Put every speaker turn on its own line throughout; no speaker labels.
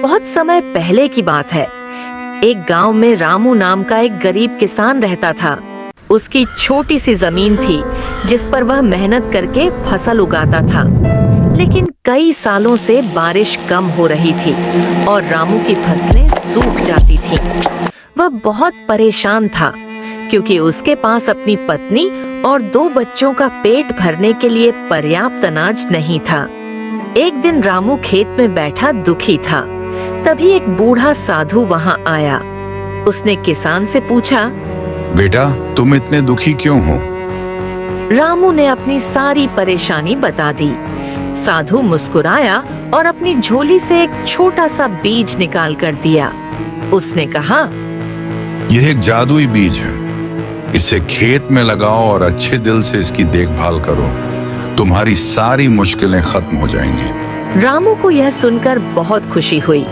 बहुत समय पहले की बात है। एक गांव में रामू नाम का एक गरीब किसान रहता था। उसकी छोटी सी जमीन थी जिस पर वह मेहनत करके फसल उगाता था। लेकिन कई सालों से बारिश कम हो रही थी और रामू की फसलें सूख जाती थीं। वह बहुत परेशान था क्योंकि उसके पास अपनी पत्नी और 2 बच्चों का पेट भरने के लिए पर्याप्त अनाज नहीं था। एक दिन रामू खेत में बैठा दुखी था। तभी एक बूढ़ा साधु वहां आया। उसने किसान से पूछा,
बेटा, तुम इतने दुखी क्यों हो?
रामू ने अपनी सारी परेशानी बता दी। साधु मुस्कुराया और अपनी झोली से एक छोटा सा बीज निकाल कर दिया। उसने कहा,
यह एक जादुई बीज है। इसे खेत में लगाओ और अच्छे दिल से इसकी देखभाल करो। तुम्हारी सारी मुश्किलें खत्म हो जाएंगी।
रामू को यह सुनकर बहुत खुशी हुई।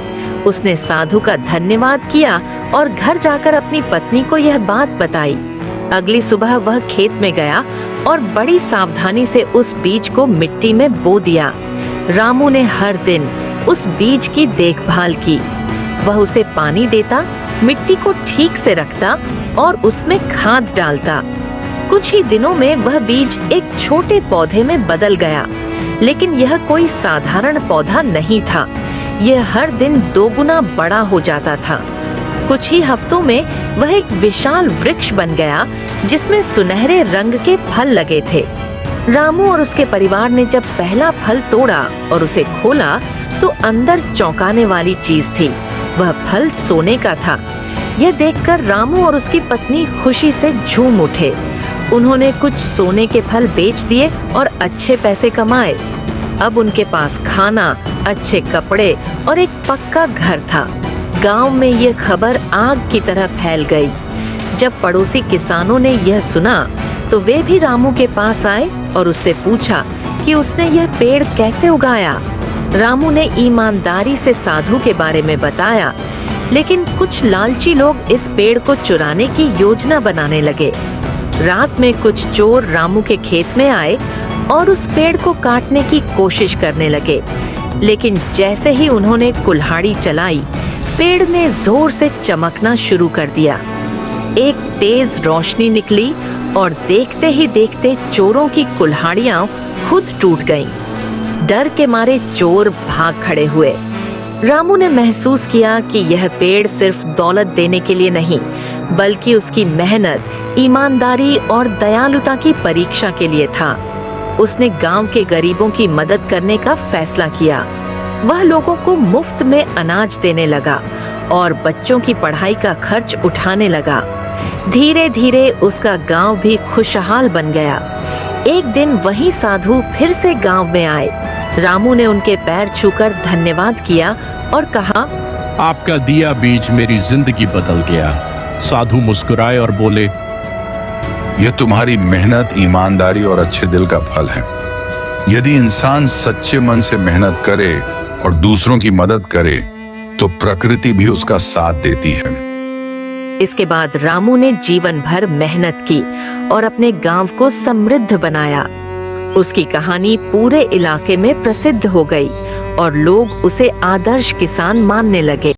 उसने साधु का धन्यवाद किया और घर जाकर अपनी पत्नी को यह बात बताई। अगली सुबह वह खेत में गया और बड़ी सावधानी से उस बीज को मिट्टी में बो दिया। रामू ने हर दिन उस बीज की देखभाल की। वह उसे पानी देता, मिट्टी को ठीक से रखता और उसमें खाद डालता। कुछ ही दिनों में वह बीज एक छोटे पौधे में बदल गया। लेकिन यह कोई साधारण पौधा नहीं था। यह हर दिन 2 गुना बड़ा हो जाता था। कुछ ही हफ्तों में वह एक विशाल वृक्ष बन गया जिसमें सुनहरे रंग के फल लगे थे। रामू और उसके परिवार ने जब पहला फल तोड़ा और उसे खोला तो अंदर चौंकाने वाली चीज थी। वह फल सोने का था। यह देखकर रामू और उसकी पत्नी खुशी से झूम उठे। उन्होंने कुछ सोने के फल बेच दिए और अच्छे पैसे कमाए। अब उनके पास खाना, अच्छे कपड़े और एक पक्का घर था। गांव में यह खबर आग की तरह फैल गई। जब पड़ोसी किसानों ने यह सुना तो वे भी रामू के पास आए और उससे पूछा कि उसने यह पेड़ कैसे उगाया। रामू ने ईमानदारी से साधु के बारे में बताया। लेकिन कुछ लालची लोग इस पेड़ को चुराने की योजना बनाने लगे। रात में कुछ चोर रामू के खेत में आए और उस पेड़ को काटने की कोशिश करने लगे। लेकिन जैसे ही उन्होंने कुल्हाड़ी चलाई, पेड़ ने जोर से चमकना शुरू कर दिया। एक तेज रोशनी निकली और देखते ही देखते चोरों की कुल्हाड़ियां खुद टूट गईं। डर के मारे चोर भाग खड़े हुए। रामू ने महसूस किया कि यह पेड़ सिर्फ दौलत देने के लिए नहीं, बल्कि उसकी मेहनत, ईमानदारी और दयालुता की परीक्षा के लिए था। उसने गांव के गरीबों की मदद करने का फैसला किया। वह लोगों को मुफ्त में अनाज देने लगा और बच्चों की पढ़ाई का खर्च उठाने लगा। धीरे धीरे उसका गांव भी खुशहाल बन गया। एक दिन वही साधु फिर से गांव में आए। रामू ने उनके पैर छूकर धन्यवाद किया और कहा,
आपका दिया बीज मेरी जिंदगी बदल गया। साधु मुस्कुराए और बोले,
यह तुम्हारी मेहनत, ईमानदारी और अच्छे दिल का फल है। यदि इंसान सच्चे मन से मेहनत करे और दूसरों की मदद करे तो प्रकृति भी उसका साथ देती है।
इसके बाद रामू ने जीवन भर मेहनत की और अपने गांव को समृद्ध बनाया। उसकी कहानी पूरे इलाके में प्रसिद्ध हो गई और लोग उसे आदर्श किसान मानने लगे।